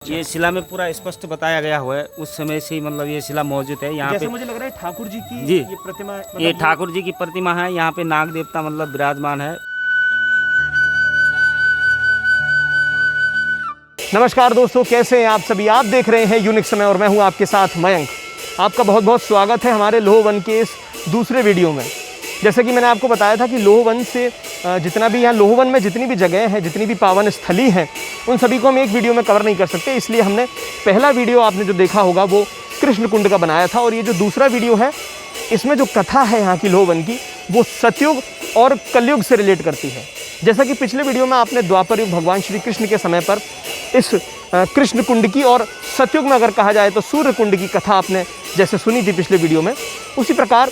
ये शिला में पूरा स्पष्ट बताया गया हुआ है, उस समय से ही मतलब ये शिला मौजूद है यहाँ पे। मुझे लग रहा है ठाकुर जी की जी ये प्रतिमा मतलब ये ठाकुर जी की प्रतिमा है, यहाँ पे नाग देवता मतलब विराजमान है। नमस्कार दोस्तों, कैसे हैं आप सभी। आप देख रहे हैं यूनिक समय और मैं हूं आपके साथ मयंक। आपका बहुत बहुत स्वागत है हमारे लोह वन के इस दूसरे वीडियो में। जैसे कि मैंने आपको बताया था कि लोह वन से जितना भी यहाँ लोह वन में जितनी भी जगह हैं, जितनी भी पावन स्थली हैं, उन सभी को हम एक वीडियो में कवर नहीं कर सकते। इसलिए हमने पहला वीडियो आपने जो देखा होगा वो कृष्ण कुंड का बनाया था, और ये जो दूसरा वीडियो है इसमें जो कथा है यहाँ की लोह वन की, वो सतयुग और कलयुग से रिलेट करती है। जैसा कि पिछले वीडियो में आपने द्वापर युग भगवान श्री कृष्ण के समय पर इस कृष्ण कुंड की, और सतयुग में अगर कहा जाए तो सूर्य कुंड की कथा आपने जैसे सुनी थी पिछले वीडियो में, उसी प्रकार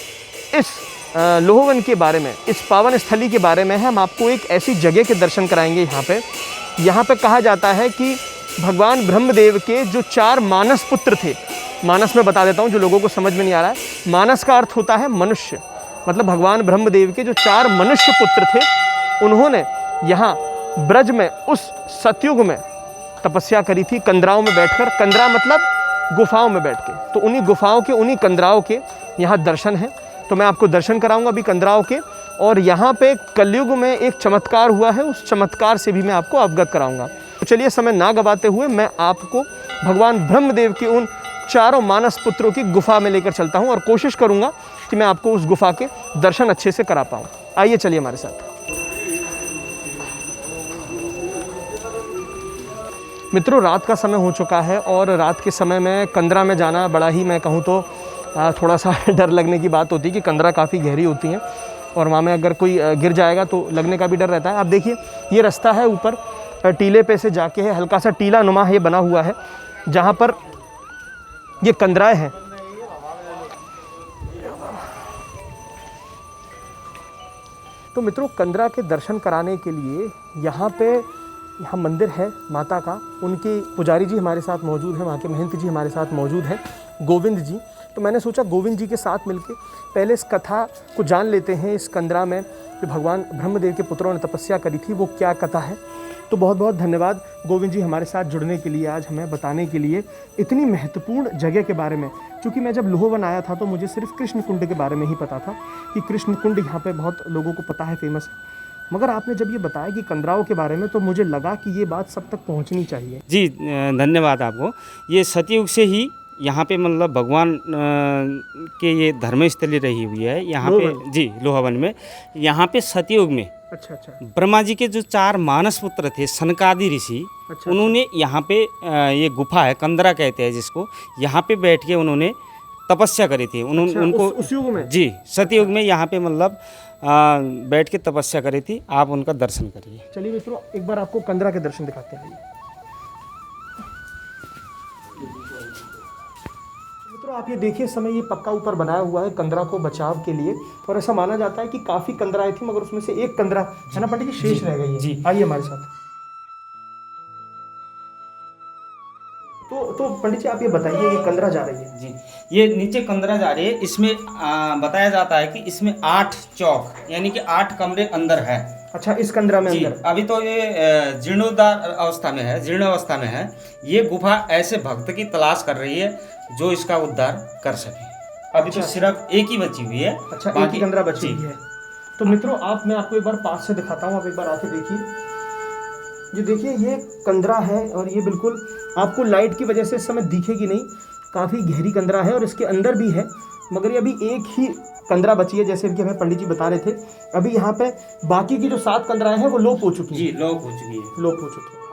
इस लोहवन के बारे में, इस पावन स्थली के बारे में हम आपको एक ऐसी जगह के दर्शन कराएंगे। यहाँ पे कहा जाता है कि भगवान ब्रह्मदेव के जो 4 मानस पुत्र थे, मानस में बता देता हूँ जो लोगों को समझ में नहीं आ रहा है। मानस का अर्थ होता है मनुष्य, मतलब भगवान ब्रह्मदेव के जो 4 मनुष्य पुत्र थे, उन्होंने यहाँ ब्रज में उस सतयुग में तपस्या करी थी, कंदराओं में बैठकर। कंदरा मतलब गुफाओं में बैठ के। तो उन्हीं गुफाओं के, उन्हीं कंदराओं के यहाँ दर्शन है। तो मैं आपको दर्शन कराऊंगा अभी कंदराओं के, और यहाँ पे कलयुग में एक चमत्कार हुआ है, उस चमत्कार से भी मैं आपको अवगत कराऊंगा। तो चलिए समय ना गवाते हुए मैं आपको भगवान ब्रह्मदेव के उन 4 मानस पुत्रों की गुफा में लेकर चलता हूँ, और कोशिश करूँगा कि मैं आपको उस गुफा के दर्शन अच्छे से करा पाऊँ। आइए चलिए हमारे साथ। मित्रों, रात का समय हो चुका है, और रात के समय में कंदरा में जाना बड़ा ही, मैं कहूँ तो थोड़ा सा डर लगने की बात होती है कि कंदरा काफ़ी गहरी होती हैं, और वहाँ में अगर कोई गिर जाएगा तो लगने का भी डर रहता है। आप देखिए ये रास्ता है, ऊपर टीले पे से जाके है, हल्का सा टीला नुमा ये बना हुआ है, जहाँ पर ये कंदराएँ हैं। तो मित्रों, कंदरा के दर्शन कराने के लिए यहाँ मंदिर है माता का, उनके पुजारी जी हमारे साथ मौजूद हैं, वहाँ के महंत जी हमारे साथ मौजूद हैं, गोविंद जी। तो मैंने सोचा गोविंद जी के साथ मिलके पहले इस कथा को जान लेते हैं। इस कंदरा में जो भगवान ब्रह्मदेव के पुत्रों ने तपस्या करी थी, वो क्या कथा है। तो बहुत बहुत धन्यवाद गोविंद जी हमारे साथ जुड़ने के लिए, आज हमें बताने के लिए इतनी महत्वपूर्ण जगह के बारे में। क्योंकि मैं जब लोहवन आया था तो मुझे सिर्फ कृष्ण कुंड के बारे में ही पता था कि कृष्ण कुंड यहाँ पे बहुत लोगों को पता है, फेमस है। मगर आपने जब ये बताया कि कंदराओं के बारे में, तो मुझे लगा कि ये बात सब तक पहुंचनी चाहिए। जी धन्यवाद आपको। ये सतयुग से ही यहाँ पे मतलब भगवान के ये धर्मस्थली रही हुई है यहाँ पे। जी लोहवन में, यहाँ पे सतयुग में अच्छा ब्रह्मा जी के जो 4 मानस पुत्र थे, सनकादि ऋषि, उन्होंने यहाँ पे ये गुफा है, कंदरा कहते हैं जिसको, यहाँ पे बैठ के उन्होंने तपस्या करी थी। उनको उस युग में, जी सतयुग में यहाँ पे मतलब बैठ के तपस्या करी थी। आप उनका दर्शन करिए। चलिए मित्रों, एक बार आपको कंदरा के दर्शन दिखाते हैं। मित्रों, आप ये देखिए, इस समय ये पक्का ऊपर बनाया हुआ है कंदरा को बचाव के लिए, और ऐसा माना जाता है कि काफ़ी कंदराएं थी, मगर उसमें से एक कंदरा है ना पंडित जी, शेष रह गई है। जी आइए हमारे साथ। तो पंडित जी आप ये बताइए, ये कंदरा जा रही है। जी, ये नीचे कंदरा जा रही है। इसमें बताया जाता है कि इसमें 8 चौक यानी कि 8 कमरे अंदर है। अच्छा, इस कंदरा में अंदर अभी तो ये जीर्णोद्धार अवस्था में है, जीर्ण अवस्था में है। ये गुफा ऐसे भक्त की तलाश कर रही है जो इसका उद्धार कर सके। अभी तो सिर्फ एक ही बची हुई है। अच्छा, एक ही कंदरा बची हुई है। तो मित्रों, मैं आपको एक बार पास से दिखाता हूँ, आप एक बार आके देखिए। ये देखिए, ये कंदरा है, और ये बिल्कुल आपको लाइट की वजह से इस समय दिखेगी नहीं, काफ़ी गहरी कंदरा है, और इसके अंदर भी है। मगर ये अभी एक ही कंदरा बची है, जैसे कि हमें पंडित जी बता रहे थे। अभी यहाँ पे बाकी की जो 7 कंदराएं हैं वो लोप हो चुकी हैं। जी लोप हो चुकी है, लोप हो चुकी है।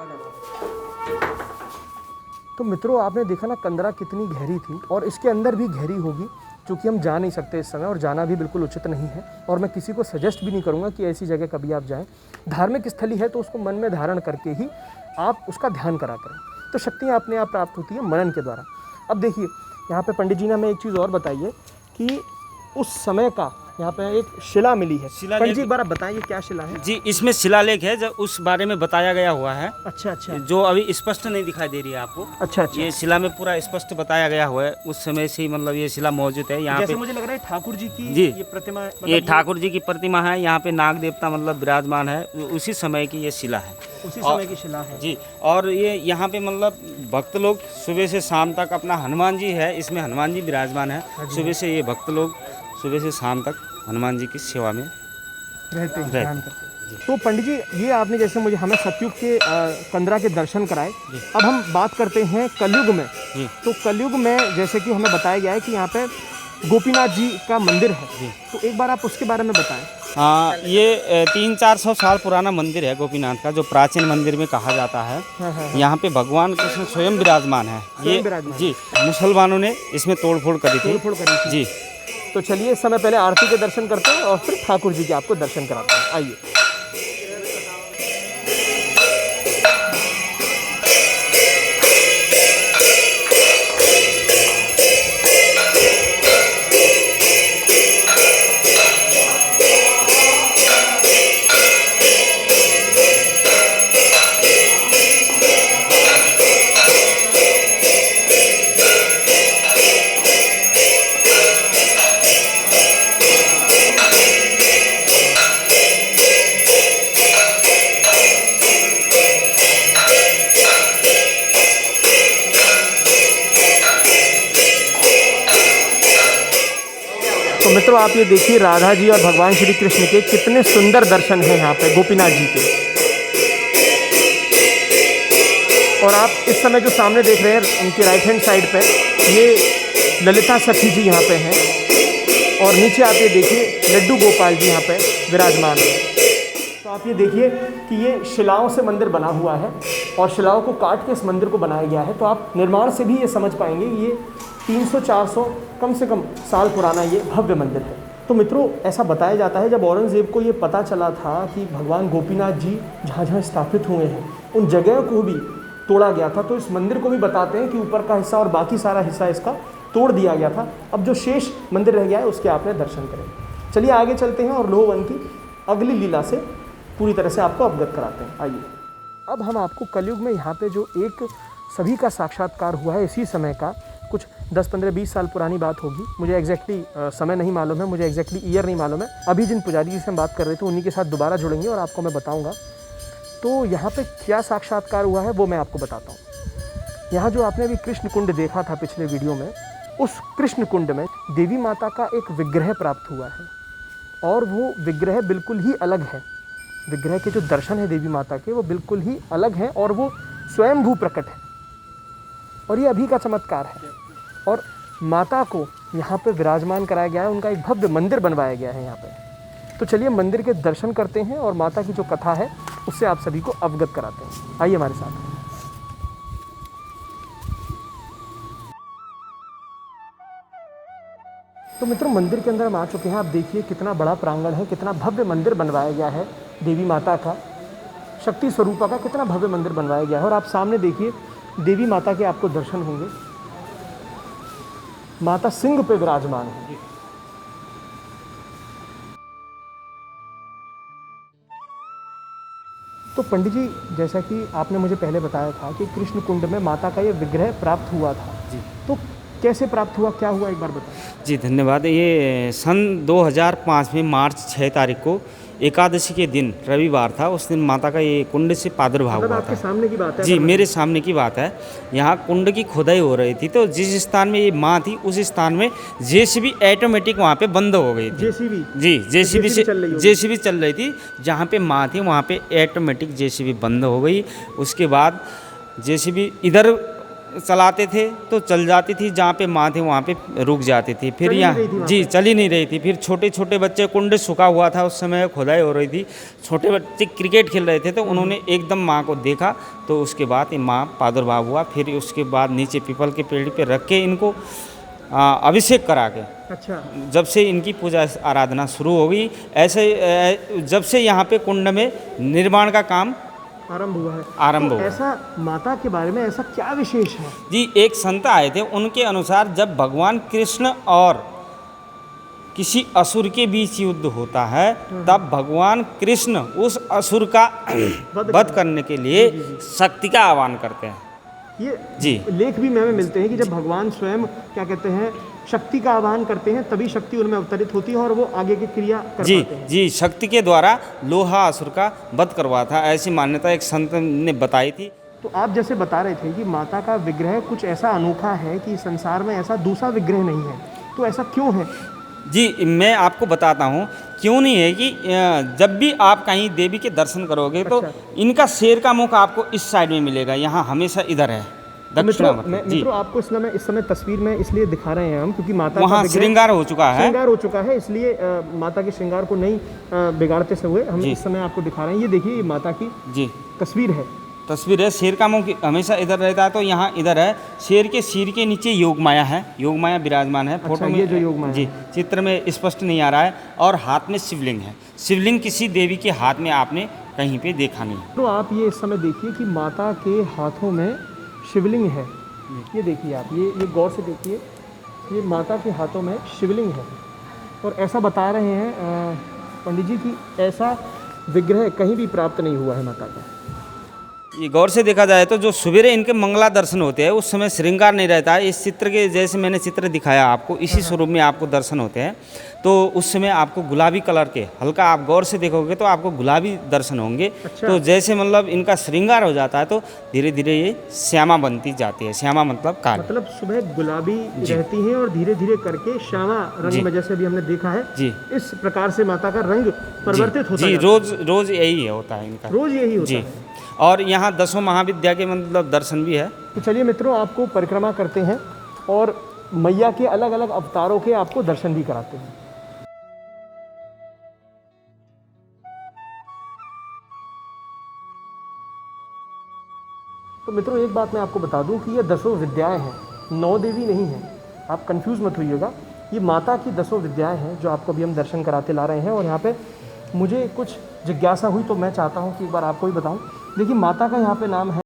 तो मित्रों, आपने देखा ना कंदरा कितनी गहरी थी, और इसके अंदर भी गहरी होगी, क्योंकि हम जा नहीं सकते इस समय, और जाना भी बिल्कुल उचित नहीं है। और मैं किसी को सजेस्ट भी नहीं करूँगा कि ऐसी जगह कभी आप जाएं। धार्मिक स्थली है तो उसको मन में धारण करके ही आप उसका ध्यान करा करें, तो शक्तियाँ अपने आप प्राप्त होती है मनन के द्वारा। अब देखिए, यहाँ पे पंडित जी ने हमें एक चीज़ और बताई है कि उस समय का यहाँ पे एक शिला मिली है। शिलालेख- पंडित जी एक बार आप बताएं ये क्या शिला है? जी, इसमें शिलालेख है जो उस बारे में बताया गया हुआ है, अच्छा अच्छा जो अभी स्पष्ट नहीं दिखाई दे रही है आपको। अच्छा अच्छा। ये शिला में पूरा स्पष्ट बताया गया हुआ है, उस समय से ही मतलब ये शिला मौजूद है यहाँ जैसे पे। मुझे लग रहा है ठाकुर जी की जी। ये प्रतिमा, ये ठाकुर जी की प्रतिमा है, यहाँ पे नाग देवता मतलब विराजमान है, उसी समय की ये शिला है। उसी समय की शिला है जी। और ये यहाँ पे मतलब भक्त लोग सुबह से शाम तक अपना हनुमान जी है, इसमें हनुमान जी विराजमान है। सुबह से ये भक्त लोग सुबह से शाम तक हनुमान जी की सेवा में रहते हैं, रहते ध्यान हैं। करते हैं। तो पंडित जी ये आपने जैसे मुझे हमें सतयुग के कंदरा के दर्शन कराए। अब हम बात करते हैं कलयुग में। जी। तो कलयुग में जैसे कि हमें बताया गया है कि यहाँ पे गोपीनाथ जी का मंदिर है, तो एक बार आप उसके बारे में बताएं। हाँ, ये 300-400 साल पुराना मंदिर है गोपीनाथ का, जो प्राचीन मंदिर में कहा जाता है। यहाँ पे भगवान कृष्ण स्वयं विराजमान है। स्वयं विराजमान। जी, मुसलमानों ने इसमें तोड़फोड़ करी थी। तोड़फोड़ करी थी। जी। तो चलिए इस समय पहले आरती के दर्शन करते हैं और फिर ठाकुर जी के आपको दर्शन कराते हैं। आइए। तो मित्रों आप ये देखिए राधा जी और भगवान श्री कृष्ण के कितने सुंदर दर्शन हैं यहाँ पे गोपीनाथ जी के। और आप इस समय जो सामने देख रहे हैं उनके राइट हैंड साइड पे ये ललिता सखी जी यहाँ पे हैं, और नीचे आप ये देखिए लड्डू गोपाल जी यहाँ पे विराजमान हैं। तो आप ये देखिए कि ये शिलाओं से मंदिर बना हुआ है और शिलाओं को काट के इस मंदिर को बनाया गया है। तो आप निर्माण से भी ये समझ पाएंगे ये 300-400 कम से कम साल पुराना ये भव्य मंदिर है। तो मित्रों ऐसा बताया जाता है जब औरंगज़ेब को ये पता चला था कि भगवान गोपीनाथ जी जहाँ जहाँ स्थापित हुए हैं उन जगह को भी तोड़ा गया था, तो इस मंदिर को भी बताते हैं कि ऊपर का हिस्सा और बाकी सारा हिस्सा इसका तोड़ दिया गया था। अब जो शेष मंदिर रह गया है उसके आपने दर्शन करें। चलिए आगे चलते हैं और लोहवन की अगली लीला से पूरी तरह से आपको अवगत कराते हैं। आइए अब हम आपको कलयुग में यहाँ पे जो एक सभी का साक्षात्कार हुआ है इसी समय का, कुछ 10-15-20 साल पुरानी बात होगी, मुझे एग्जैक्टली समय नहीं मालूम है, मुझे एग्जैक्टली ईयर नहीं मालूम है। अभी जिन पुजारी जी से हम बात कर रहे थे उन्हीं के साथ दोबारा जुड़ेंगे और आपको मैं बताऊँगा। तो यहाँ पे क्या साक्षात्कार हुआ है वो मैं आपको बताता हूँ। यहाँ जो आपने अभी कृष्ण कुंड देखा था पिछले वीडियो में, उस कृष्ण कुंड में देवी माता का एक विग्रह प्राप्त हुआ है और वो विग्रह बिल्कुल ही अलग है। विग्रह के जो दर्शन है देवी माता के वो बिल्कुल ही अलग हैं और वो स्वयंभू प्रकट है और ये अभी का चमत्कार है। और माता को यहाँ पे विराजमान कराया गया है, उनका एक भव्य मंदिर बनवाया गया है यहाँ पे। तो चलिए मंदिर के दर्शन करते हैं और माता की जो कथा है उससे आप सभी को अवगत कराते हैं। आइए हमारे साथ। तो मित्रों मंदिर के अंदर हम आ चुके हैं। आप देखिए कितना बड़ा प्रांगण है, कितना भव्य मंदिर बनवाया गया है देवी माता का, शक्ति स्वरूपा का कितना भव्य मंदिर बनवाया गया है। और आप सामने देखिए देवी माता के आपको दर्शन होंगे, माता सिंह पे विराजमान है। तो पंडित जी जैसा कि आपने मुझे पहले बताया था कि कृष्ण कुंड में माता का ये विग्रह प्राप्त हुआ था जी, तो कैसे प्राप्त हुआ, क्या हुआ, एक बार बताएं। जी धन्यवाद। ये सन 2005 में मार्च 6 तारीख को एकादशी के दिन रविवार था, उस दिन माता का ये कुंड से प्रादुर्भाव मतलब हुआ आपके था। सामने की बात है? जी मेरे सामने की बात है। यहाँ कुंड की खुदाई हो रही थी, तो जिस स्थान में ये माँ थी उस स्थान में जेसीबी ऑटोमेटिक वहाँ पे बंद हो गई थी। जेसीबी? जी जेसीबी से चल जेसीबी चल रही थी। जहाँ पे माँ थी वहाँ पे ऑटोमेटिक जेसीबी बंद हो गई। उसके बाद जेसीबी इधर चलाते थे तो चल जाती थी, जहाँ पे माँ थी वहाँ पे रुक जाती थी। फिर यहाँ जी चल ही नहीं रही थी। फिर छोटे छोटे बच्चे, कुंड सूखा हुआ था उस समय, खुदाई हो रही थी, छोटे बच्चे क्रिकेट खेल रहे थे, तो उन्होंने एकदम माँ को देखा, तो उसके बाद ये माँ प्रादुर्भाव हुआ। फिर उसके बाद नीचे पीपल के पेड़ पे रख के इनको अभिषेक करा के, अच्छा, जब से इनकी पूजा आराधना शुरू हो गई, ऐसे जब से यहाँ पे कुंड में निर्माण का काम आरंभ हुआ है। आरंभ तो हुआ। ऐसा माता के बारे में ऐसा क्या विशेष है? जी एक संत आए थे, उनके अनुसार जब भगवान कृष्ण और किसी असुर के बीच युद्ध होता है तब भगवान कृष्ण उस असुर का वध करने के लिए शक्ति का आह्वान करते हैं। ये जी लेख भी हमें मिलते हैं कि जब भगवान स्वयं क्या कहते हैं शक्ति का आह्वान करते हैं तभी शक्ति उनमें अवतरित होती है और वो आगे की क्रिया कर जी पाते हैं। जी शक्ति के द्वारा लोहा असुर का वध करवा था, ऐसी मान्यता एक संत ने बताई थी। तो आप जैसे बता रहे थे कि माता का विग्रह कुछ ऐसा अनोखा है कि संसार में ऐसा दूसरा विग्रह नहीं है, तो ऐसा क्यों है? जी मैं आपको बताता हूँ क्यों नहीं है कि जब भी आप कहीं देवी के दर्शन करोगे तो इनका शेर का मुख आपको इस साइड में मिलेगा, यहाँ हमेशा इधर है मित्रों आपको इस समय तस्वीर में इसलिए दिखा रहे हैं हम क्योंकि माता वहाँ श्रृंगार हो चुका है, इसलिए माता के श्रृंगार को नहीं बिगाड़ते से हुए हम इस समय आपको दिखा रहे हैं। ये देखिए, ये माता की जी तस्वीर है। शेर का मुंह हमेशा इधर रहता है, तो यहाँ इधर है। शेर के सिर के नीचे योग माया है, योग माया विराजमान है। फोटो में ये जो योग माया जी चित्र में स्पष्ट नहीं आ रहा है। और हाथ में शिवलिंग है। शिवलिंग किसी देवी के हाथ में आपने कहीं पे देखा नहीं। तो आप ये इस समय देखिए कि माता के हाथों में शिवलिंग है। ये देखिए आप, ये गौर से देखिए, ये माता के हाथों में शिवलिंग है। और ऐसा बता रहे हैं पंडित जी कि ऐसा विग्रह कहीं भी प्राप्त नहीं हुआ है माता का। ये गौर से देखा जाए तो जो सवेरे इनके मंगला दर्शन होते हैं उस समय श्रृंगार नहीं रहता है। इस चित्र के जैसे मैंने चित्र दिखाया आपको, इसी स्वरूप में आपको दर्शन होते हैं। तो उस समय आपको गुलाबी कलर के, हल्का आप गौर से देखोगे तो आपको गुलाबी दर्शन होंगे। तो जैसे मतलब इनका श्रृंगार हो जाता है तो धीरे धीरे ये श्यामा बनती जाती है। श्यामा मतलब काली, मतलब सुबह गुलाबी रहती हैं और धीरे धीरे करके श्यामा रंग में, जैसे अभी हमने देखा है जी, इस प्रकार से माता का रंग परिवर्तित होता है। रोज यही होता है इनका, रोज यही होता है। और यहाँ 10 महाविद्या के मतलब दर्शन भी है। तो चलिए मित्रों, आपको परिक्रमा करते हैं और मैया के अलग अलग अवतारों के आपको दर्शन भी कराते हैं। तो मित्रों, एक बात मैं आपको बता दूं कि ये 10 विद्याएं हैं, 9 देवी नहीं हैं। आप कंफ्यूज मत होइएगा, ये माता की 10 विद्याएं हैं जो आपको भी हम दर्शन कराते ला रहे हैं। और यहाँ पे मुझे कुछ जिज्ञासा हुई तो मैं चाहता हूँ कि एक बार आपको भी बताऊँ। देखिए, माता का यहाँ पे नाम है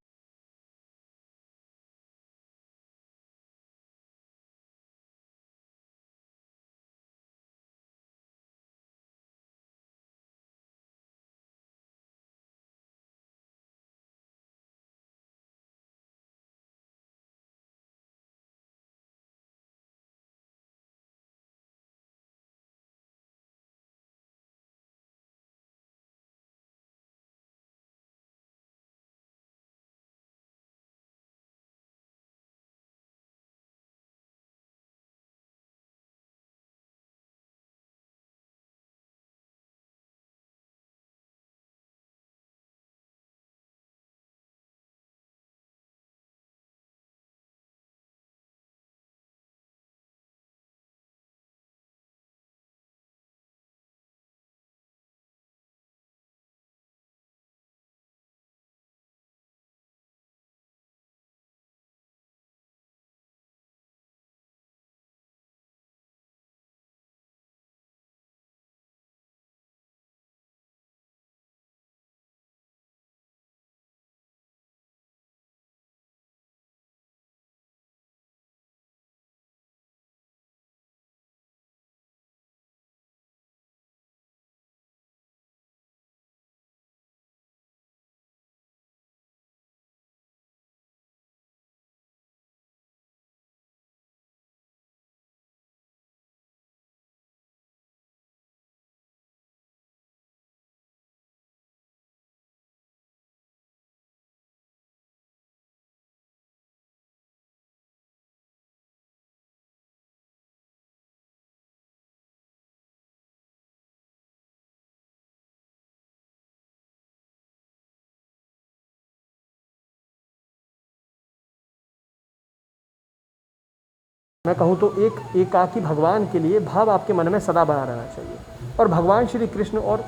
मैं कहूँ तो एक एकाकी भगवान के लिए भाव आपके मन में सदा बना रहना चाहिए। और भगवान श्री कृष्ण और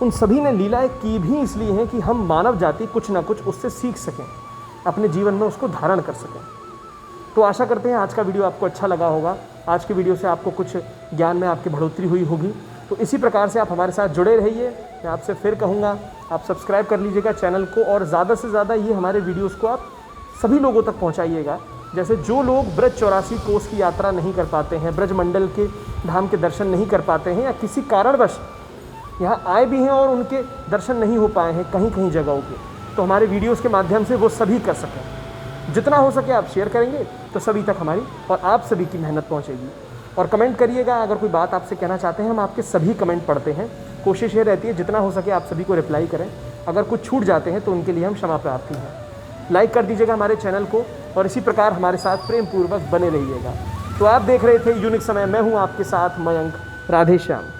उन सभी ने लीलाएं की भी इसलिए हैं कि हम मानव जाति कुछ ना कुछ उससे सीख सकें, अपने जीवन में उसको धारण कर सकें। तो आशा करते हैं आज का वीडियो आपको अच्छा लगा होगा। आज की वीडियो से आपको कुछ ज्ञान में आपकी बढ़ोतरी हुई होगी। तो इसी प्रकार से आप हमारे साथ जुड़े रहिए। मैं आपसे फिर कहूँगा, आप सब्सक्राइब कर लीजिएगा चैनल को और ज़्यादा से ज़्यादा ये हमारे वीडियोज़ को आप सभी लोगों तक पहुँचाइएगा जैसे जो लोग ब्रज 84 कोस की यात्रा नहीं कर पाते हैं, ब्रज मंडल के धाम के दर्शन नहीं कर पाते हैं, या किसी कारणवश यहाँ आए भी हैं और उनके दर्शन नहीं हो पाए हैं कहीं कहीं जगहों के, तो हमारे वीडियोस के माध्यम से वो सभी कर सकें। जितना हो सके आप शेयर करेंगे तो सभी तक हमारी और आप सभी की मेहनत पहुँचेगी। और कमेंट करिएगा, अगर कोई बात आपसे कहना चाहते हैं, हम आपके सभी कमेंट पढ़ते हैं। कोशिश ये रहती है जितना हो सके आप सभी को रिप्लाई करें। अगर कुछ छूट जाते हैं तो उनके लिए हम क्षमा प्रार्थी हैं। लाइक कर दीजिएगा हमारे चैनल को और इसी प्रकार हमारे साथ प्रेम पूर्वक बने रहिएगा। तो आप देख रहे थे यूनिक समय, मैं हूँ आपके साथ मयंक। राधे श्याम।